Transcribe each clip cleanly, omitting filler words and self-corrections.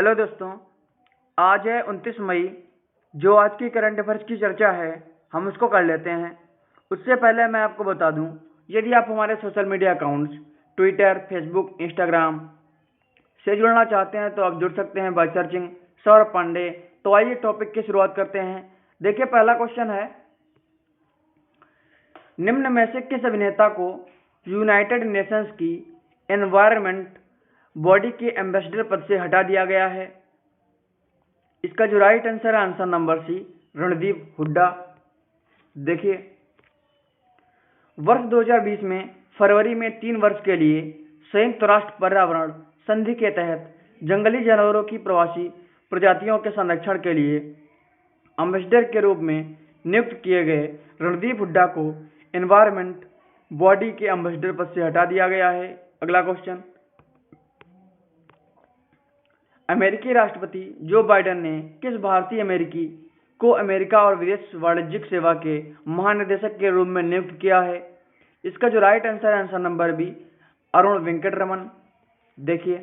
Hello दोस्तों, आज है 29 मई। जो आज की करंट अफेयर्स की चर्चा है हम उसको कर लेते हैं। उससे पहले मैं आपको बता दूं, यदि आप हमारे social media accounts Twitter, Facebook, Instagram से जुड़ना चाहते हैं तो आप जुड़ सकते हैं बाय सर्चिंग सौरभ पांडे। तो आइए टॉपिक की शुरुआत करते हैं। देखिए, पहला क्वेश्चन है, निम्न में से किस अभिनेता को यूनाइटेड नेशंस की एनवायरनमेंट बॉडी के एम्बेसडर पद से हटा दिया गया है? इसका जो राइट आंसर है answer number C, Randeep Hooda. देखिए, वर्ष 2020 में फरवरी में 3 वर्ष के लिए संयुक्त राष्ट्र पर्यावरण संधि के तहत जंगली जानवरों की प्रवासी प्रजातियों के संरक्षण के लिए एम्बेसडर के रूप में नियुक्त किए गए रणदीप हुड्डा को एनवायरनमेंट बॉडी के एम्बेसडर पद से हटा दिया गया है। अगला क्वेश्चन, अमेरिकी राष्ट्रपति जो बाइडेन ने किस भारतीय अमेरिकी को अमेरिका और विदेश वाणिज्यिक सेवा के महानिदेशक के रूप में नियुक्त किया है? इसका जो राइट आंसर है answer number B, Arun Venkatraman. देखिए,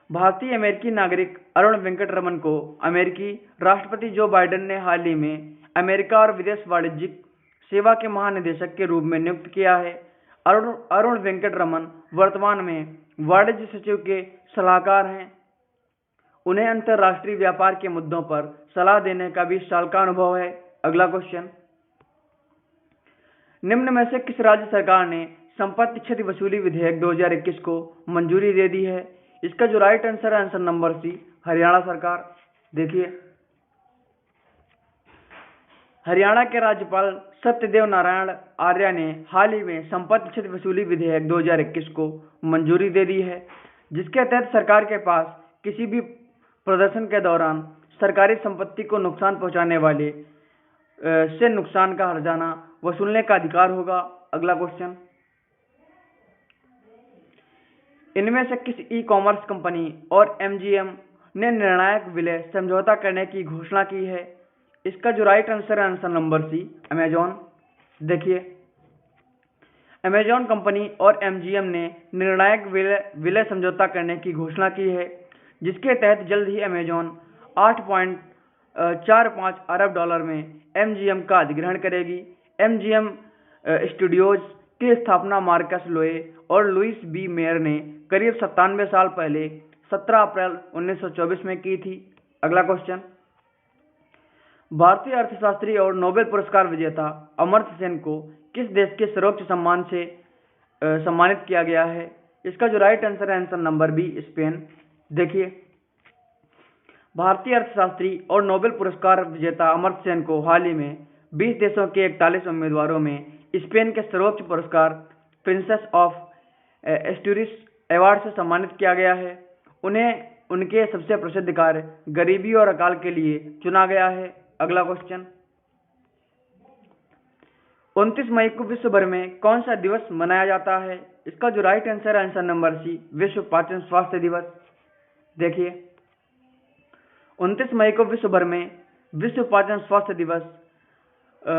भारतीय अमेरिकी नागरिक अरुण वेंकटरमन को अमेरिकी राष्ट्रपति जो बाइडेन ने हाल ही में अमेरिका और विदेश वाणिज्यिक सेवा के महानिदेशक के रूप में नियुक्त किया है। अरुण वेंकटरमन वर्तमान में वाणिज्य सचिव के सलाहकार हैं। उन्हें अंतर्राष्ट्रीय व्यापार के मुद्दों पर सलाह देने का 20 साल का अनुभव है। अगला क्वेश्चन, निम्न में से किस राज्य सरकार ने संपत्ति क्षति वसूली विधेयक 2021 को मंजूरी दे दी है? इसका जो राइट आंसर है आंसर नंबर सी, हरियाणा सरकार। देखिए, हरियाणा के राज्यपाल सत्यदेव नारायण आर्य ने हाल ही में संपत्ति क्षति वसूली विधेयक 2021 को मंजूरी दे दी है, जिसके तहत सरकार के पास किसी भी प्रदर्शन के दौरान सरकारी संपत्ति को नुकसान पहुंचाने वाले से नुकसान का हर्जाना वसूलने का अधिकार होगा। अगला क्वेश्चन, इनमें से किस ई कॉमर्स कंपनी और एमजीएम ने निर्णायक विलय समझौता करने की घोषणा की है? इसका जो राइट आंसर है आंसर नंबर सी, अमेजॉन। देखिए, अमेजॉन कंपनी और एमजीएम ने निर्णायक विलय समझौता करने की घोषणा की है, जिसके तहत जल्द ही अमेजॉन 8.45 अरब डॉलर में एमजीएम का अधिग्रहण करेगी। एमजीएम स्टूडियोज की स्थापना मार्कस लोए और लुइस बी मेयर ने करीब 97 साल पहले 17 अप्रैल 1924 में की थी। अगला क्वेश्चन, भारतीय अर्थशास्त्री और नोबेल पुरस्कार विजेता अमर्त्य सेन को किस देश के सर्वोच्च सम्मान से सम्मानित किया गया है? इसका जो राइट आंसर है आंसर नंबर बी, स्पेन। देखिए, भारतीय अर्थशास्त्री और नोबेल पुरस्कार विजेता अमर्त्य सेन को हाल ही में 20 देशों के 41 उम्मीदवारों में स्पेन के सर्वोच्च पुरस्कार प्रिंसेस ऑफ एस्टूरिस अवार्ड से सम्मानित किया गया है। उन्हें उनके सबसे प्रसिद्ध कार्य गरीबी और अकाल के लिए चुना गया है। अगला क्वेश्चन, 29 मई को विश्व भर में कौन सा दिवस मनाया जाता है? इसका जो राइट आंसर है आंसर नंबर सी, विश्व पाचन स्वास्थ्य दिवस। देखिए, 29 मई को विश्व भर में विश्व पाचन स्वास्थ्य दिवस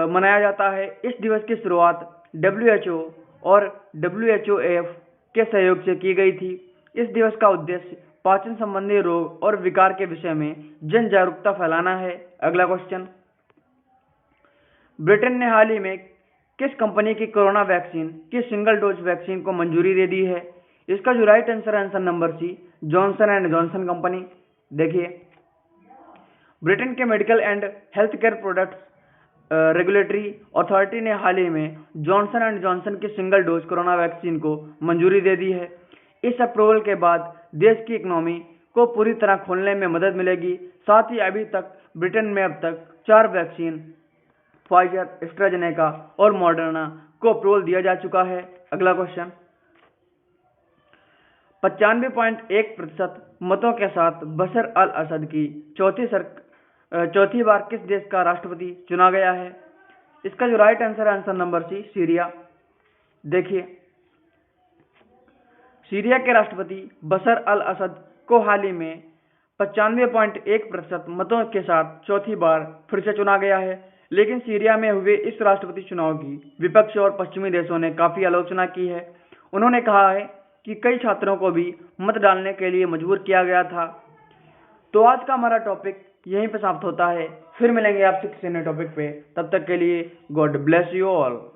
मनाया जाता है। इस दिवस की शुरुआत WHO और WHOAF के सहयोग से की गई थी। इस दिवस का उद्देश्य पाचन संबंधी रोग और विकार के विषय में जन जागरूकता फैलाना है। अगला क्वेश्चन, ब्रिटेन ने हाल ही में किस कंपनी की कोरोना वैक्सीन की सिंगल डोज वैक्सीन को मंजूरी दे दी है? इसका जो राइट आंसर है answer number C, Johnson and Johnson company. देखिए, ब्रिटेन के medical and health care products regulatory authority ने हाल ही में जॉनसन एंड जॉनसन की सिंगल डोज कोरोना वैक्सीन को मंजूरी दे दी है। इस अप्रूवल के बाद देश की इकोनॉमी को पूरी तरह खोलने में मदद मिलेगी। साथ ही अभी तक ब्रिटेन में अब तक 4 वैक्सीन फाइजर, एस्ट्राजेनेका और मॉडर्ना को अप्रूवल दिया जा चुका है। अगला क्वेश्चन, 95.1% मतों के साथ बशर अल असद की चौथी बार किस देश का राष्ट्रपति चुना गया है? इसका जो राइट आंसर है आंसर नंबर सी, सीरिया। देखिए, सीरिया के राष्ट्रपति बशर अल असद को हाल ही में 95.1% मतों के साथ चौथी बार फिर से चुना गया है। लेकिन सीरिया में हुए इस राष्ट्रपति चुनाव की विपक्ष और पश्चिमी देशों ने काफी आलोचना की है। उन्होंने कहा है कि कई छात्रों को भी मत डालने के लिए मजबूर किया गया था। तो आज का हमारा टॉपिक यहीं पे समाप्त होता है। फिर मिलेंगे आपसे किसी नए टॉपिक पे। तब तक के लिए गॉड ब्लेस यू ऑल।